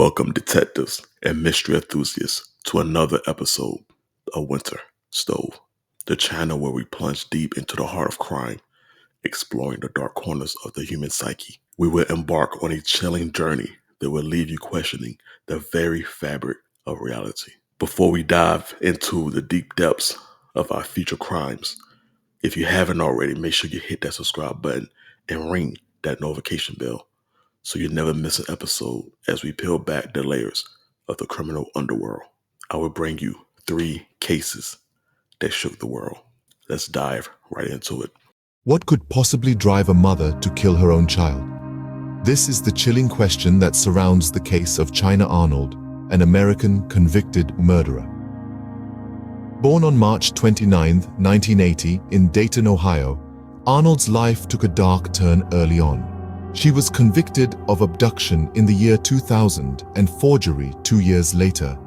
Welcome, detectives and mystery enthusiasts, to another episode of Winter Stove, the channel where we plunge deep into the heart of crime, exploring the dark corners of the human psyche. We will embark on a chilling journey that will leave you questioning the very fabric of reality. Before we dive into the deep depths of our future crimes, if you haven't already, make sure you hit that subscribe button and ring that notification bell, so you never miss an episode as we peel back the layers of the criminal underworld. I will bring you 3 cases that shook the world. Let's dive right into it. What could possibly drive a mother to kill her own child? This is the chilling question that surrounds the case of China Arnold, an American convicted murderer. Born on March 29, 1980 in Dayton, Ohio, Arnold's life took a dark turn early on. She was convicted of abduction in the year 2000 and forgery 2 years later.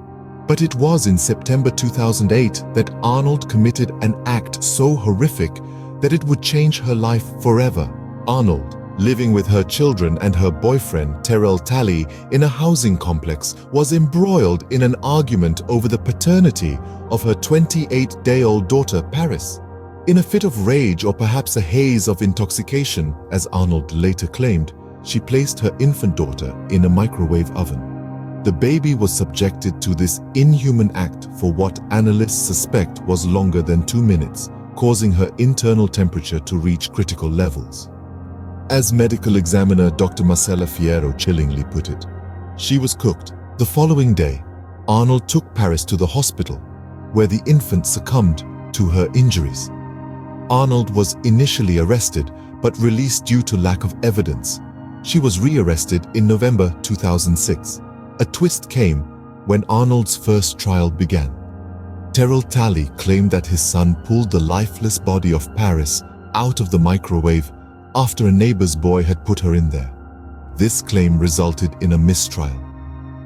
But it was in September 2008 that Arnold committed an act so horrific that it would change her life forever. Arnold, living with her children and her boyfriend Terrell Talley in a housing complex, was embroiled in an argument over the paternity of her 28-day-old daughter Paris. In a fit of rage or perhaps a haze of intoxication, as Arnold later claimed, she placed her infant daughter in a microwave oven. The baby was subjected to this inhuman act for what analysts suspect was longer than 2 minutes, causing her internal temperature to reach critical levels. As medical examiner Dr. Marcela Fierro chillingly put it, she was cooked. The following day, Arnold took Paris to the hospital, where the infant succumbed to her injuries. Arnold was initially arrested, but released due to lack of evidence. She was re-arrested in November 2006. A twist came when Arnold's first trial began. Terrell Talley claimed that his son pulled the lifeless body of Paris out of the microwave after a neighbor's boy had put her in there. This claim resulted in a mistrial.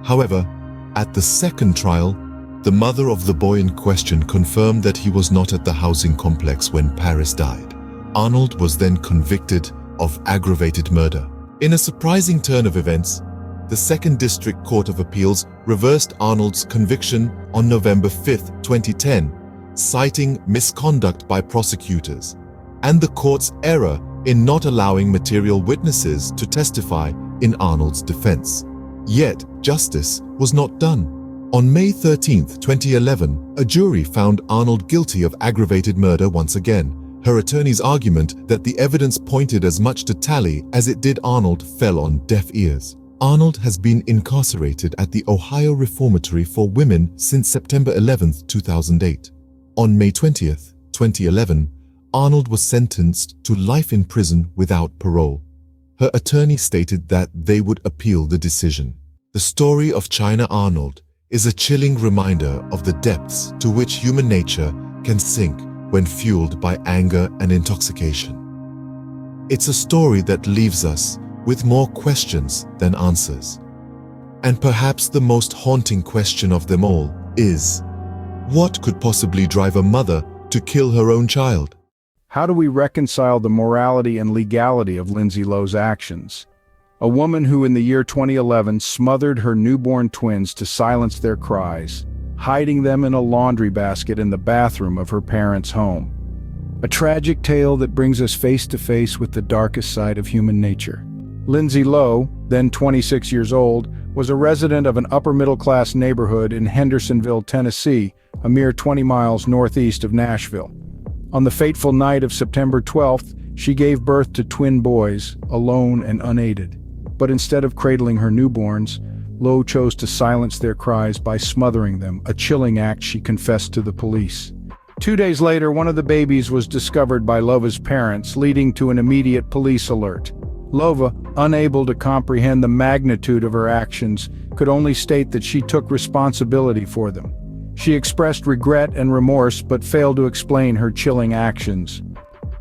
However, at the second trial, the mother of the boy in question confirmed that he was not at the housing complex when Paris died. Arnold was then convicted of aggravated murder. In a surprising turn of events, the Second District Court of Appeals reversed Arnold's conviction on November 5, 2010, citing misconduct by prosecutors and the court's error in not allowing material witnesses to testify in Arnold's defense. Yet, justice was not done. On May 13, 2011, a jury found Arnold guilty of aggravated murder once again. Her attorney's argument that the evidence pointed as much to Talley as it did Arnold fell on deaf ears. Arnold has been incarcerated at the Ohio Reformatory for Women since September 11, 2008. On May 20, 2011, Arnold was sentenced to life in prison without parole. Her attorney stated that they would appeal the decision. The story of China Arnold is a chilling reminder of the depths to which human nature can sink when fueled by anger and intoxication. It's a story that leaves us with more questions than answers. And perhaps the most haunting question of them all is, what could possibly drive a mother to kill her own child? How do we reconcile the morality and legality of Lindsay Lowe's actions? A woman who in the year 2011 smothered her newborn twins to silence their cries, hiding them in a laundry basket in the bathroom of her parents' home. A tragic tale that brings us face to face with the darkest side of human nature. Lindsay Lowe, then 26 years old, was a resident of an upper-middle-class neighborhood in Hendersonville, Tennessee, a mere 20 miles northeast of Nashville. On the fateful night of September 12th, she gave birth to twin boys, alone and unaided. But instead of cradling her newborns, Lowe chose to silence their cries by smothering them, a chilling act she confessed to the police. 2 days later, one of the babies was discovered by Lowe's parents, leading to an immediate police alert. Lowe, unable to comprehend the magnitude of her actions, could only state that she took responsibility for them. She expressed regret and remorse but failed to explain her chilling actions.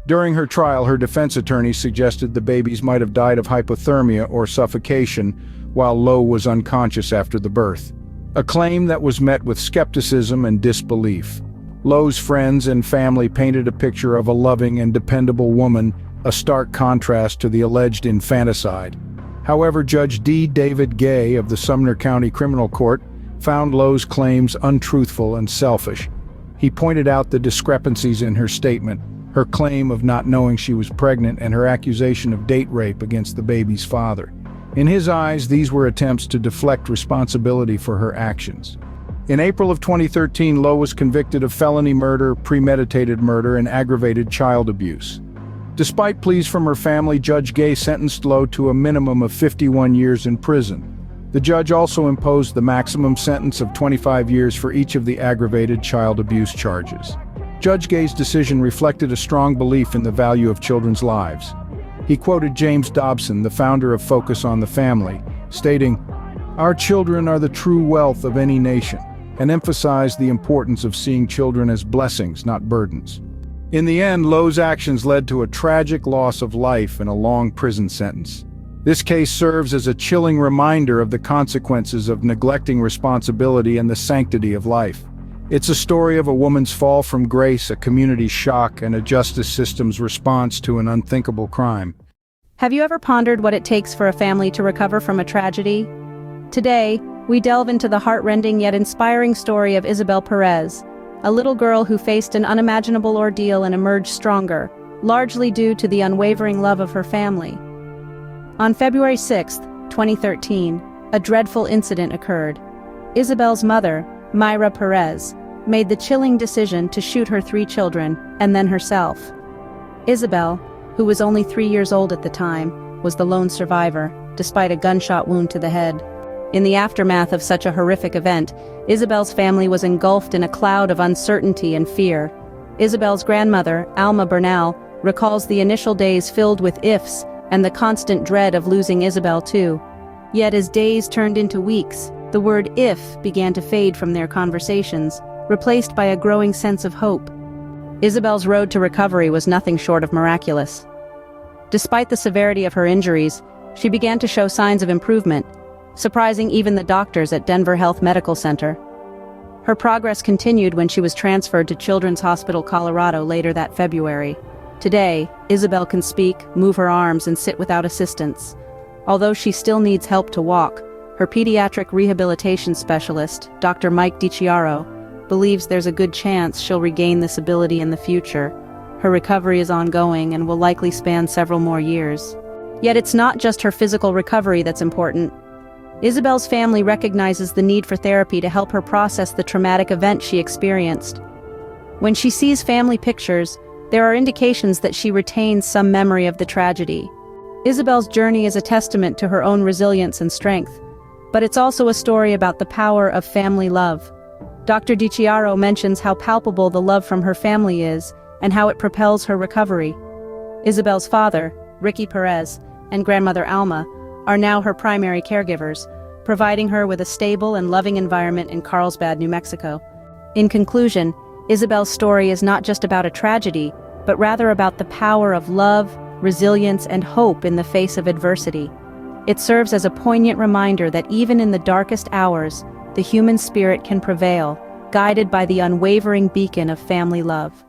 During her trial, her defense attorney suggested the babies might have died of hypothermia or suffocation while Lowe was unconscious after the birth, a claim that was met with skepticism and disbelief. Lowe's friends and family painted a picture of a loving and dependable woman, a stark contrast to the alleged infanticide. However, Judge D. David Gay of the Sumner County Criminal Court found Lowe's claims untruthful and selfish. He pointed out the discrepancies in her statement, her claim of not knowing she was pregnant and her accusation of date rape against the baby's father. In his eyes, these were attempts to deflect responsibility for her actions. In April of 2013, Lowe was convicted of felony murder, premeditated murder, and aggravated child abuse. Despite pleas from her family, Judge Gay sentenced Lowe to a minimum of 51 years in prison. The judge also imposed the maximum sentence of 25 years for each of the aggravated child abuse charges. Judge Gay's decision reflected a strong belief in the value of children's lives. He quoted James Dobson, the founder of Focus on the Family, stating, "Our children are the true wealth of any nation," and emphasized the importance of seeing children as blessings, not burdens. In the end, Lowe's actions led to a tragic loss of life and a long prison sentence. This case serves as a chilling reminder of the consequences of neglecting responsibility and the sanctity of life. It's a story of a woman's fall from grace, a community's shock, and a justice system's response to an unthinkable crime. Have you ever pondered what it takes for a family to recover from a tragedy? Today, we delve into the heart-rending yet inspiring story of Isabelle Perez, a little girl who faced an unimaginable ordeal and emerged stronger, largely due to the unwavering love of her family. On February 6, 2013, a dreadful incident occurred. Isabelle's mother, Mayra Perez, made the chilling decision to shoot her 3 children and then herself. Isabelle, who was only 3 years old at the time, was the lone survivor, despite a gunshot wound to the head. In the aftermath of such a horrific event, Isabelle's family was engulfed in a cloud of uncertainty and fear. Isabelle's grandmother, Alma Bernal, recalls the initial days filled with ifs and the constant dread of losing Isabelle too. Yet as days turned into weeks, the word if began to fade from their conversations, replaced by a growing sense of hope. Isabelle's road to recovery was nothing short of miraculous. Despite the severity of her injuries, she began to show signs of improvement, surprising even the doctors at Denver Health Medical Center. Her progress continued when she was transferred to Children's Hospital Colorado later that February. Today, Isabelle can speak, move her arms, and sit without assistance. Although she still needs help to walk, her pediatric rehabilitation specialist, Dr. Mike DiCiaro, believes there's a good chance she'll regain this ability in the future. Her recovery is ongoing and will likely span several more years. Yet it's not just her physical recovery that's important. Isabelle's family recognizes the need for therapy to help her process the traumatic event she experienced. When she sees family pictures, there are indications that she retains some memory of the tragedy. Isabelle's journey is a testament to her own resilience and strength, but it's also a story about the power of family love. Dr. DiCiaro mentions how palpable the love from her family is and how it propels her recovery. Isabelle's father, Ricky Perez, and grandmother Alma are now her primary caregivers, providing her with a stable and loving environment in Carlsbad, New Mexico. In conclusion, Isabelle's story is not just about a tragedy, but rather about the power of love, resilience, and hope in the face of adversity. It serves as a poignant reminder that even in the darkest hours, the human spirit can prevail, guided by the unwavering beacon of family love.